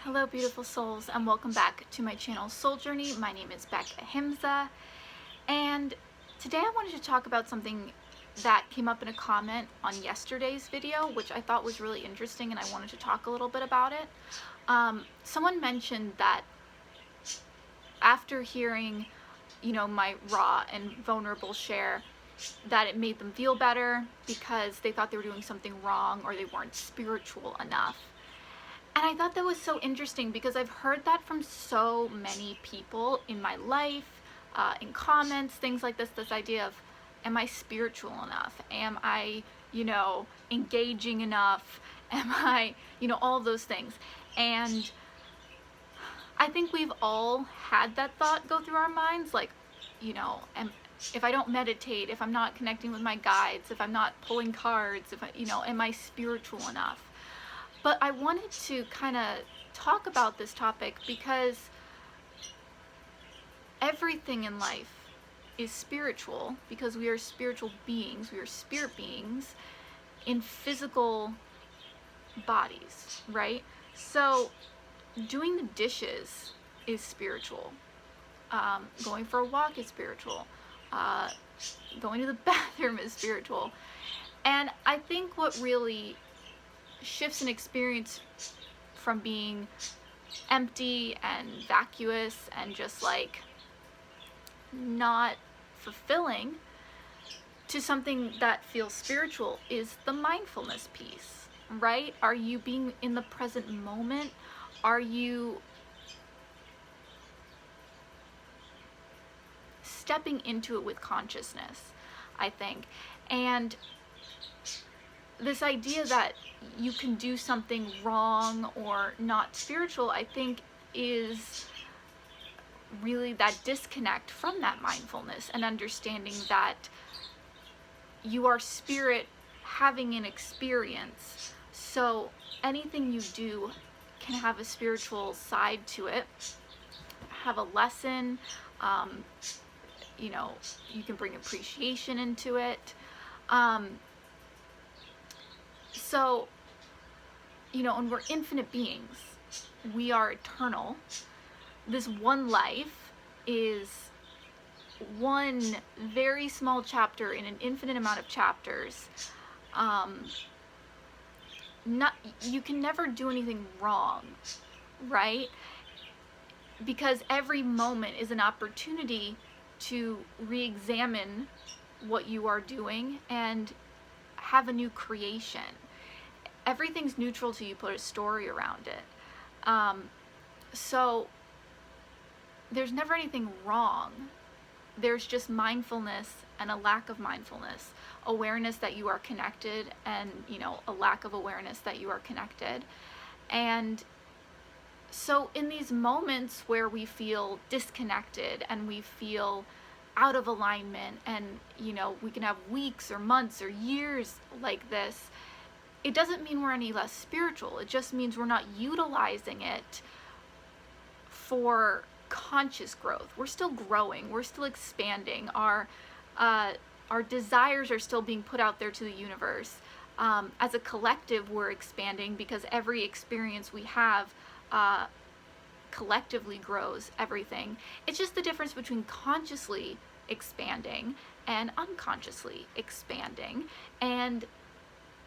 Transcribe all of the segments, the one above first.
Hello beautiful souls, and welcome back to my channel Soul Journey. My name is Becca Himza, and today I wanted to talk about something that came up in a comment on yesterday's video, which I thought was really interesting, and I wanted to talk a little bit about it. Someone mentioned that after hearing, my raw and vulnerable share, that it made them feel better because they thought they were doing something wrong or they weren't spiritual enough. And I thought that was so interesting because I've heard that from so many people in my life, in comments, things like this idea of, am I spiritual enough? Am I, engaging enough? Am I, all of those things. And I think we've all had that thought go through our minds, like, if I don't meditate, if I'm not connecting with my guides, if I'm not pulling cards, if I, am I spiritual enough? But I wanted to kind of talk about this topic because everything in life is spiritual, because we are spiritual beings, we are spirit beings in physical bodies, right? So doing the dishes is spiritual. Going for a walk is spiritual. Going to the bathroom is spiritual. And I think what really shifts an experience from being empty and vacuous and just like not fulfilling to something that feels spiritual is the mindfulness piece, right? Are you being in the present moment? Are you stepping into it with consciousness, I think? And this idea that you can do something wrong or not spiritual, I think, is really that disconnect from that mindfulness and understanding that you are spirit having an experience. So anything you do can have a spiritual side to it, have a lesson, you can bring appreciation into it. So, and we're infinite beings. We are eternal. This one life is one very small chapter in an infinite amount of chapters. You can never do anything wrong, right? Because every moment is an opportunity to re-examine what you are doing and have a new creation. Everything's neutral till you put a story around it. So there's never anything wrong. There's just mindfulness and a lack of mindfulness, awareness that you are connected, and a lack of awareness that you are connected. And so in these moments where we feel disconnected and we feel out of alignment, and we can have weeks or months or years like this, it doesn't mean we're any less spiritual. It just means we're not utilizing it for conscious growth. We're still growing, we're still expanding, our desires are still being put out there to the universe. As a collective, we're expanding because every experience we have collectively grows everything. It's just the difference between consciously expanding and unconsciously expanding, and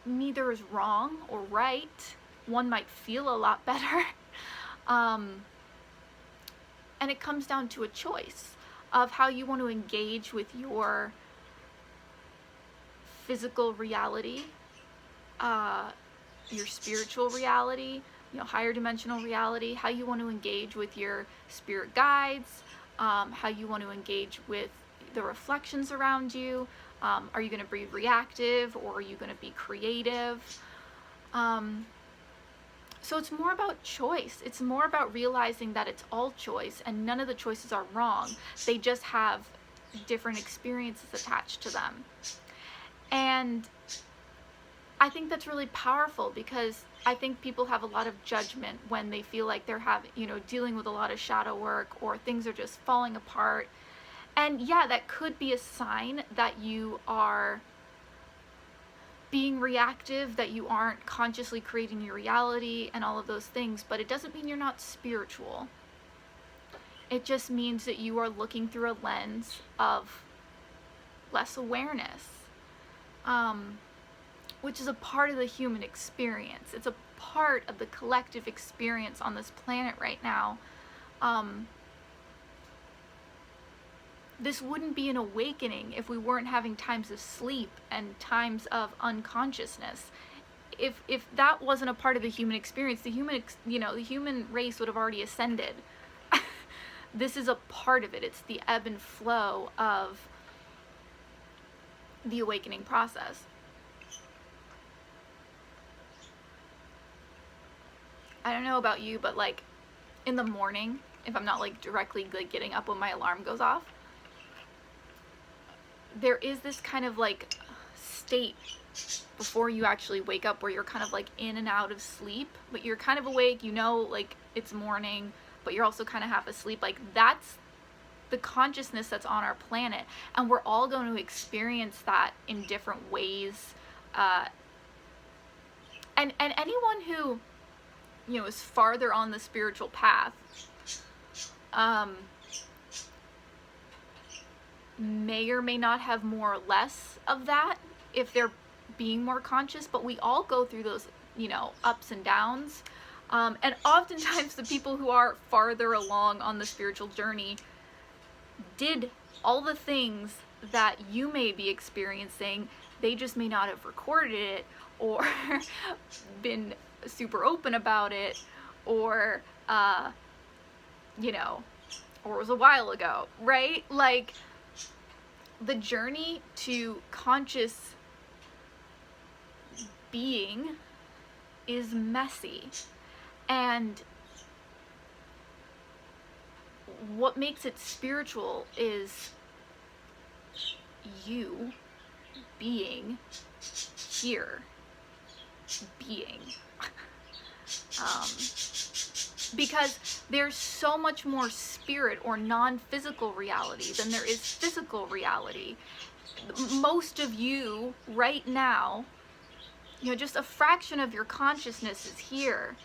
neither is wrong or right. One might feel a lot better. And it comes down to a choice of how you want to engage with your physical reality, your spiritual reality, higher dimensional reality, how you want to engage with your spirit guides, how you want to engage with the reflections around you. Are you going to be reactive, or are you going to be creative? So it's more about choice. It's more about realizing that it's all choice and none of the choices are wrong. They just have different experiences attached to them. And I think that's really powerful, because I think people have a lot of judgment when they feel like they're dealing with a lot of shadow work, or things are just falling apart. And yeah, that could be a sign that you are being reactive, that you aren't consciously creating your reality and all of those things, but it doesn't mean you're not spiritual. It just means that you are looking through a lens of less awareness, which is a part of the human experience. It's a part of the collective experience on this planet right now. This wouldn't be an awakening if we weren't having times of sleep and times of unconsciousness. If that wasn't a part of the human experience, the human race would have already ascended. This is a part of it. It's the ebb and flow of the awakening process. I don't know about you, but like in the morning, if I'm not like directly like getting up when my alarm goes off, there is this kind of like state before you actually wake up where you're kind of like in and out of sleep, but you're kind of awake, like it's morning, but you're also kind of half asleep. Like that's the consciousness that's on our planet, and we're all going to experience that in different ways. And anyone who is farther on the spiritual path may or may not have more or less of that if they're being more conscious, but we all go through those ups and downs, and oftentimes the people who are farther along on the spiritual journey did all the things that you may be experiencing. They just may not have recorded it or been super open about it, or or it was a while ago, right? Like the journey to conscious being is messy, and what makes it spiritual is you being here, being. Because there's so much more spirit or non-physical reality than there is physical reality. Most of you right now, just a fraction of your consciousness is here.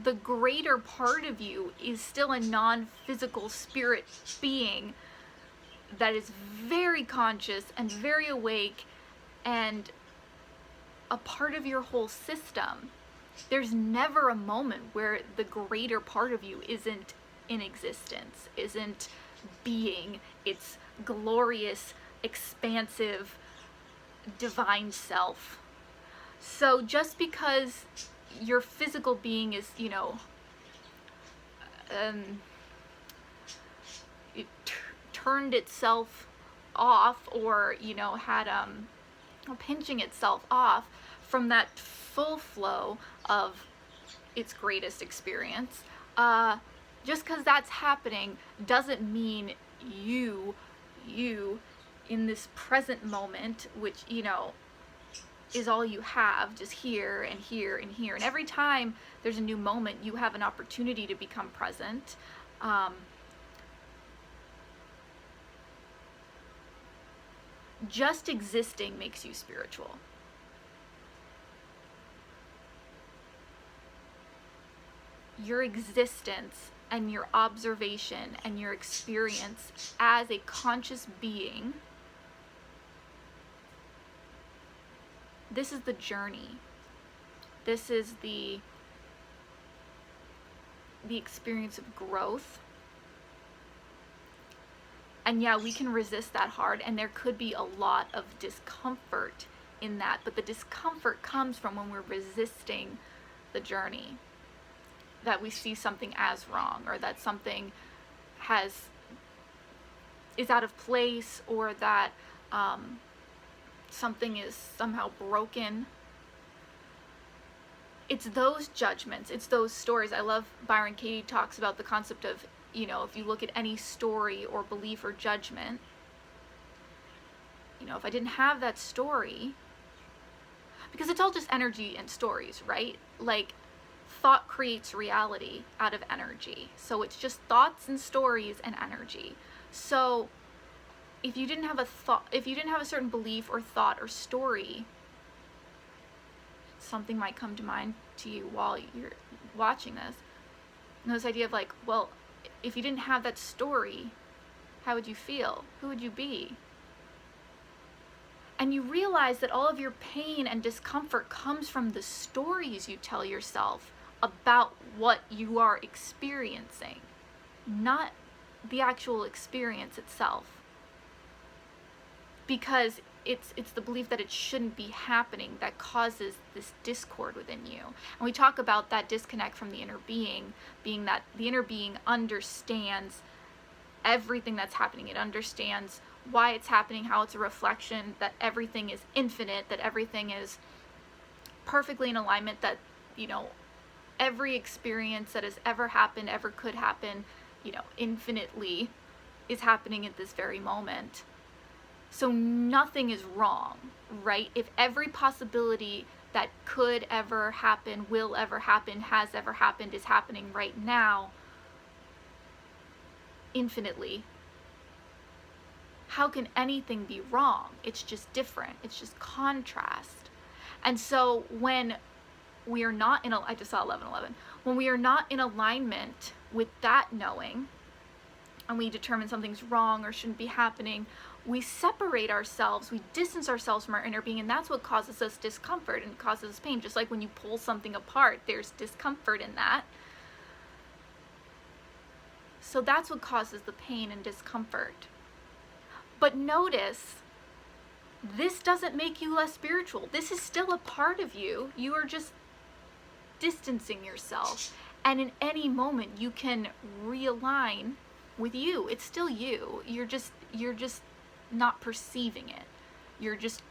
The greater part of you is still a non-physical spirit being that is very conscious and very awake and a part of your whole system. There's never a moment where the greater part of you isn't in existence, isn't being its glorious, expansive, divine self. So just because your physical being is, it turned itself off, or, had pinching itself off from that full flow of its greatest experience, just because that's happening doesn't mean you in this present moment, which is all you have, just here and here and here, and every time there's a new moment you have an opportunity to become present. Just existing makes you spiritual. Your existence and your observation and your experience as a conscious being, this is the journey. This is the experience of growth. And yeah, we can resist that hard, and there could be a lot of discomfort in that, but the discomfort comes from when we're resisting the journey, that we see something as wrong, or that something is out of place, or that something is somehow broken. It's those judgments, it's those stories. I love Byron Katie talks about the concept of, if you look at any story or belief or judgment, if I didn't have that story, because it's all just energy and stories, right? Like, thought creates reality out of energy. So it's just thoughts and stories and energy. So if you didn't have a certain belief or thought or story, something might come to mind to you while you're watching this. And this idea of like, well, if you didn't have that story, how would you feel? Who would you be? And you realize that all of your pain and discomfort comes from the stories you tell yourself about what you are experiencing, not the actual experience itself. Because it's the belief that it shouldn't be happening that causes this discord within you. And we talk about that disconnect from the inner being that the inner being understands everything that's happening. It understands why it's happening, how it's a reflection, that everything is infinite, that everything is perfectly in alignment, that, you know, every experience that has ever happened, ever could happen, you know, infinitely is happening at this very moment. So nothing is wrong, right? If every possibility that could ever happen, will ever happen, has ever happened, is happening right now, infinitely, how can anything be wrong? It's just different. It's just contrast. And so when we are not in I just saw 11:11. When we are not in alignment with that knowing, and we determine something's wrong or shouldn't be happening, we separate ourselves, we distance ourselves from our inner being, and that's what causes us discomfort and causes us pain. Just like when you pull something apart, there's discomfort in that. So that's what causes the pain and discomfort. But notice, this doesn't make you less spiritual. This is still a part of you. You are just distancing yourself. And in any moment, you can realign with you. It's still you. You're just not perceiving it. You're just,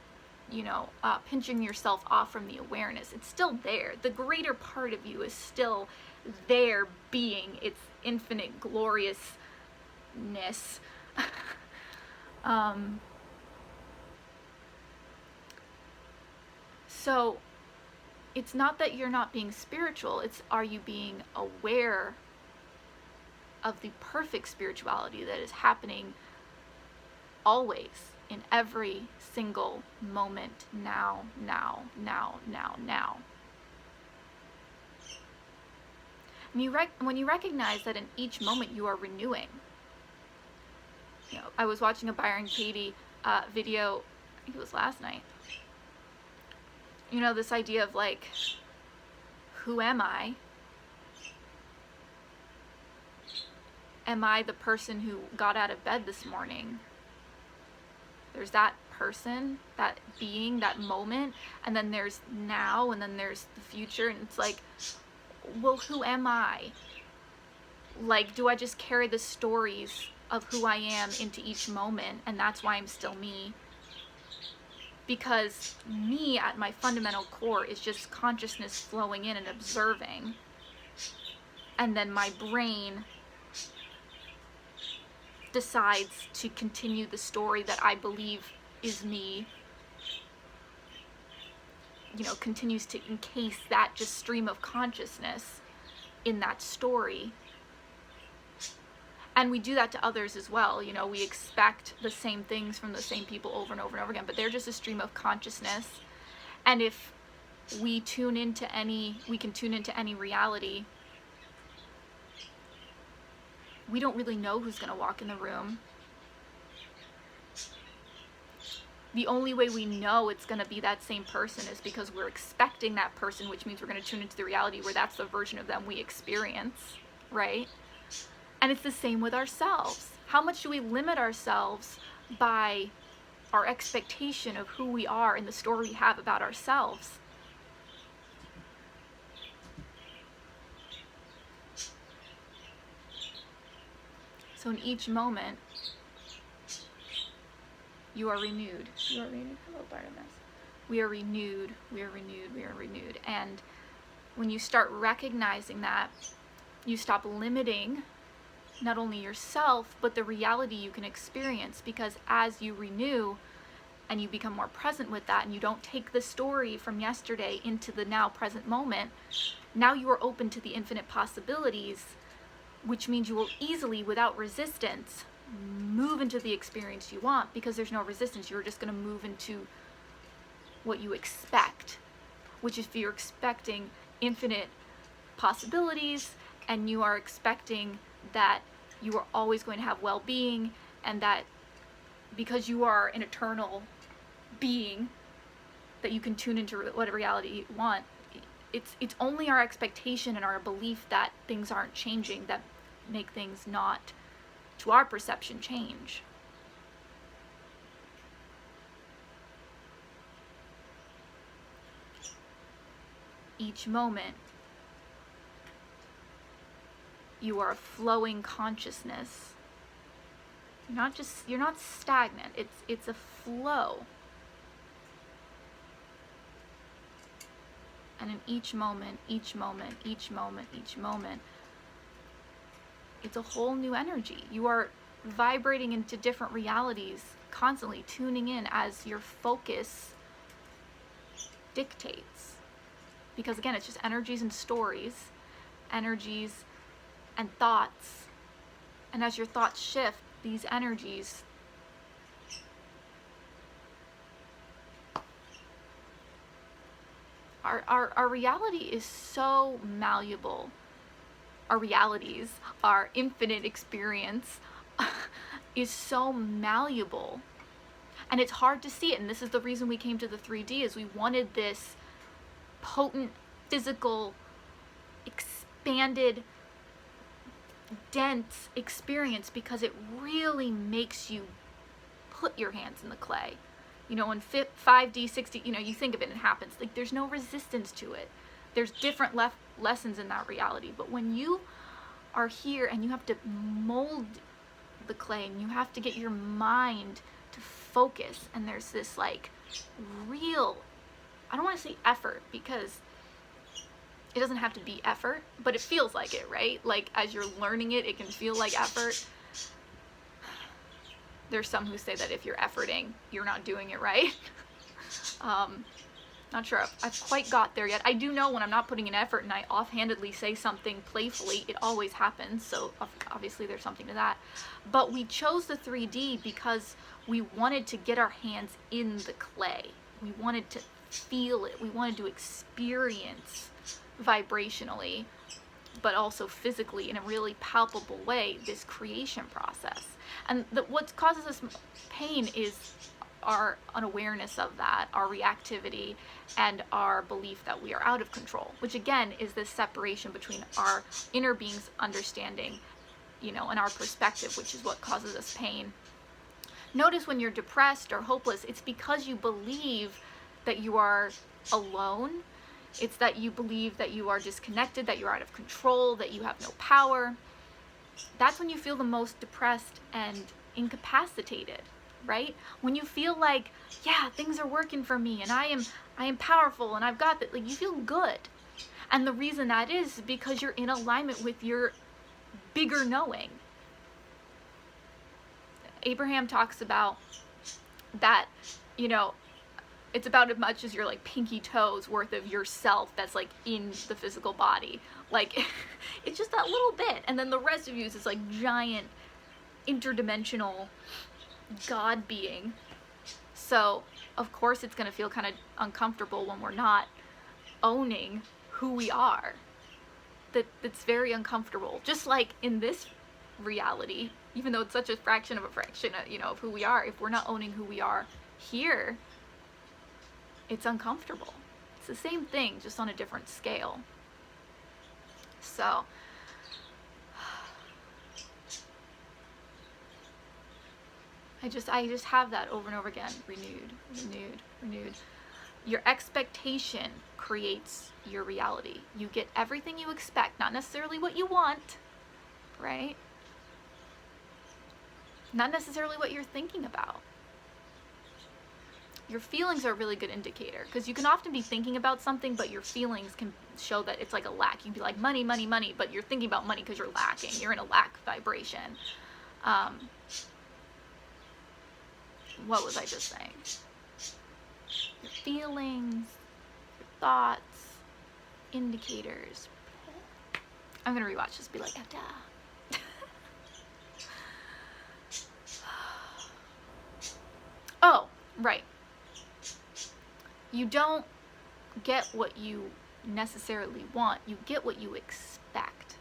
pinching yourself off from the awareness. It's still there. The greater part of you is still there, being its infinite gloriousness. So it's not that you're not being spiritual, it's are you being aware of the perfect spirituality that is happening always, in every single moment, now. When you recognize that in each moment you are renewing. I was watching a Byron Katie video, I think it was last night. This idea of like, who am I? Am I the person who got out of bed this morning? There's that person, that being, that moment, and then there's now, and then there's the future, and it's like, well, who am I? Like, do I just carry the stories of who I am into each moment, and that's why I'm still me? Because me, at my fundamental core, is just consciousness flowing in and observing, and then my brain decides to continue the story that I believe is me, continues to encase that just stream of consciousness in that story. And we do that to others as well. We expect the same things from the same people over and over and over again, but they're just a stream of consciousness. And if we can tune into any reality, we don't really know who's going to walk in the room. The only way we know it's going to be that same person is because we're expecting that person, which means we're going to tune into the reality where that's the version of them we experience, right? And it's the same with ourselves. How much do we limit ourselves by our expectation of who we are and the story we have about ourselves? So in each moment, you are renewed. You are renewed. Hello, Bartimaeus. We are renewed. We are renewed. We are renewed. And when you start recognizing that, you stop limiting not only yourself, but the reality you can experience. Because as you renew and you become more present with that, and you don't take the story from yesterday into the now present moment, now you are open to the infinite possibilities, which means you will easily, without resistance, move into the experience you want, because there's no resistance. You're just going to move into what you expect. which if you're expecting infinite possibilities and you are expecting that you are always going to have well-being, and that because you are an eternal being that you can tune into whatever reality you want, it's only our expectation and our belief that things aren't changing that make things not, to our perception, change. Each moment you are a flowing consciousness. You're not stagnant. It's a flow. And in each moment, it's a whole new energy. You are vibrating into different realities, constantly tuning in as your focus dictates. Because again, it's just energies and stories, energies and thoughts. And as your thoughts shift, these energies our reality is so malleable. Our realities, our infinite experience is so malleable. And it's hard to see it. And this is the reason we came to the 3D, is we wanted this potent, physical, expanded, dense experience, because it really makes you put your hands in the clay. You know, in 5D, 6D, you know, you think of it and it happens. Like, there's no resistance to it. There's different lessons in that reality. But when you are here and you have to mold the clay and you have to get your mind to focus, and there's this like real, I don't want to say effort, because it doesn't have to be effort, but it feels like it, right? Like, as you're learning it, it can feel like effort. There's some who say that if you're efforting, you're not doing it right. Not sure I've quite got there yet. I do know when I'm not putting in effort and I offhandedly say something playfully, it always happens. So obviously there's something to that. But we chose the 3D because we wanted to get our hands in the clay. We wanted to feel it. We wanted to experience vibrationally, but also physically, in a really palpable way, this creation process. And what causes us pain is our unawareness of that, our reactivity, and our belief that we are out of control, which again is this separation between our inner being's understanding, you know, and our perspective, which is what causes us pain. Notice when you're depressed or hopeless, it's because you believe that you are alone. It's that you believe that you are disconnected, that you're out of control, that you have no power. That's when you feel the most depressed and incapacitated, right? When you feel like, yeah, things are working for me and I am powerful and I've got that, like, you feel good. And the reason that is because you're in alignment with your bigger knowing. Abraham talks about that, you know, it's about as much as your like pinky toes worth of yourself that's like in the physical body. Like, it's just that little bit. And then the rest of you is this like giant interdimensional God being. So of course it's going to feel kind of uncomfortable when we're not owning who we are. That's very uncomfortable. Just like in this reality, even though it's such a fraction of a fraction, you know, of who we are, if we're not owning who we are here, it's uncomfortable. It's the same thing, just on a different scale. So, I just have that over and over again, renewed. Your expectation creates your reality. You get everything you expect, not necessarily what you want, right? Not necessarily what you're thinking about. Your feelings are a really good indicator, because you can often be thinking about something, but your feelings can show that it's like a lack. You can be like, money, money, money, but you're thinking about money because you're lacking. You're in a lack vibration. What was I just saying? Your feelings, your thoughts, indicators. I'm going to rewatch this, be like, duh. Oh, right. You don't get what you necessarily want, you get what you expect.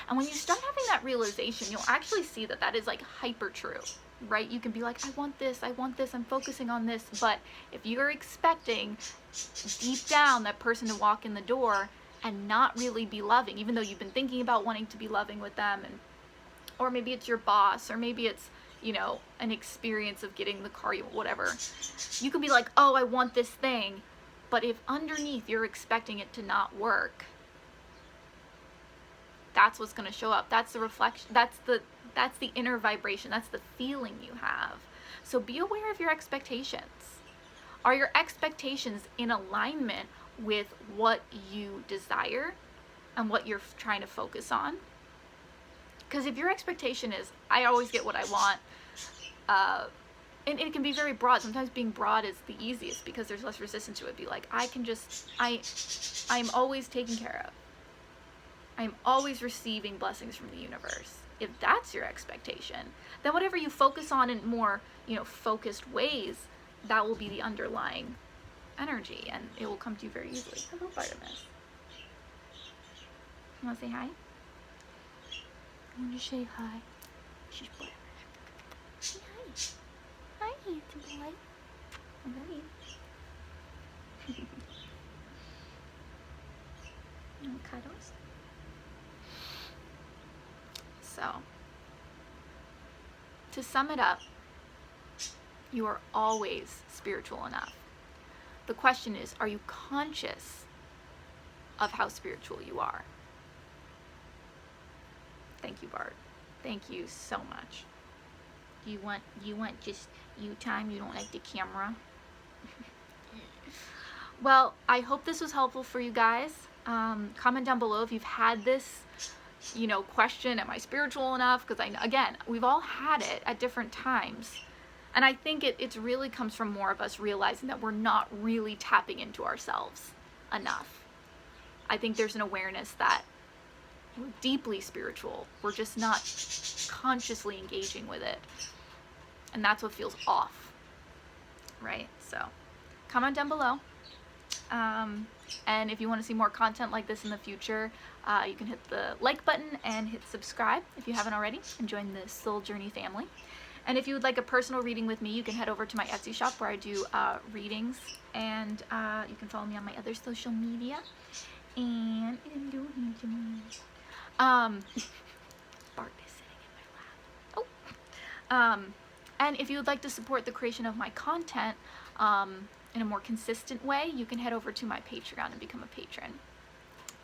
And when you start having that realization, you'll actually see that that is like hyper true, right? You can be like, I want this, I'm focusing on this. But if you're expecting deep down that person to walk in the door and not really be loving, even though you've been thinking about wanting to be loving with them, and or maybe it's your boss, or maybe it's, you know, an experience of getting the car, whatever. You can be like, oh, I want this thing. But if underneath you're expecting it to not work, that's what's going to show up. That's the reflection. That's the inner vibration. That's the feeling you have. So be aware of your expectations. Are your expectations in alignment with what you desire and what you're trying to focus on? Because if your expectation is, I always get what I want, and it can be very broad. Sometimes being broad is the easiest because there's less resistance to it. Be like, I'm always taken care of. I'm always receiving blessings from the universe. If that's your expectation, then whatever you focus on in more, you know, focused ways, that will be the underlying energy, and it will come to you very easily. Hello, Bartimus. You want to say hi? I want to say hi. She's Bartimus. Say hi. Hi, handsome boy. I love you. You want cuddles? So, to sum it up, you are always spiritual enough. The question is, are you conscious of how spiritual you are? Thank you, Bart. Thank you so much. You want just you time? You don't like the camera? Well, I hope this was helpful for you guys. Comment down below if you've had this, you know, question, am I spiritual enough? Because again, we've all had it at different times. And I think it really comes from more of us realizing that we're not really tapping into ourselves enough. I think there's an awareness that we're deeply spiritual. We're just not consciously engaging with it. And that's what feels off, right? So comment down below. And if you want to see more content like this in the future, you can hit the like button and hit subscribe if you haven't already, and join the Soul Journey family. And if you would like a personal reading with me, you can head over to my Etsy shop where I do readings, and you can follow me on my other social media. And Bart is sitting in my lap. And if you would like to support the creation of my content in a more consistent way, you can head over to my Patreon and become a patron.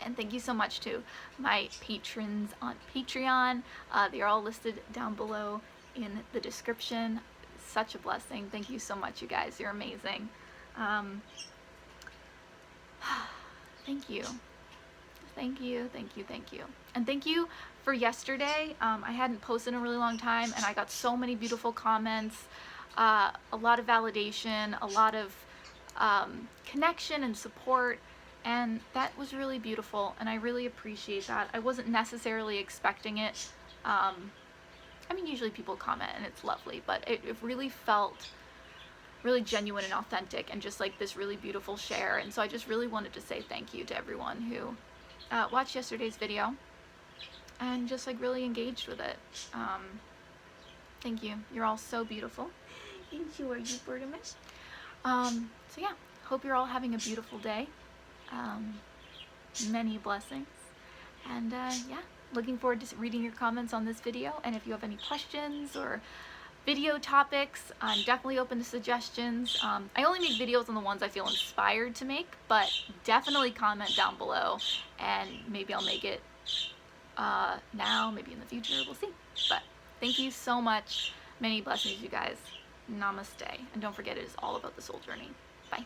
And thank you so much to my patrons on Patreon. They are all listed down below in the description. Such a blessing. Thank you so much, you guys. You're amazing. Thank you. Thank you, thank you, thank you. And thank you for yesterday. I hadn't posted in a really long time, and I got so many beautiful comments, a lot of validation, a lot of connection and support, and that was really beautiful, and I really appreciate that. I wasn't necessarily expecting it. I mean, usually people comment and it's lovely, but it really felt really genuine and authentic, and just like this really beautiful share. And so I just really wanted to say thank you to everyone who watched yesterday's video and just like really engaged with it. Thank you. You're all so beautiful. And so are you, Bartimus. So yeah, hope you're all having a beautiful day. Many blessings. And yeah, looking forward to reading your comments on this video. And if you have any questions or video topics, I'm definitely open to suggestions. I only make videos on the ones I feel inspired to make, but definitely comment down below, and maybe I'll make it now, maybe in the future, we'll see. But thank you so much. Many blessings, you guys. Namaste. And don't forget, it is all about the soul journey. Bye.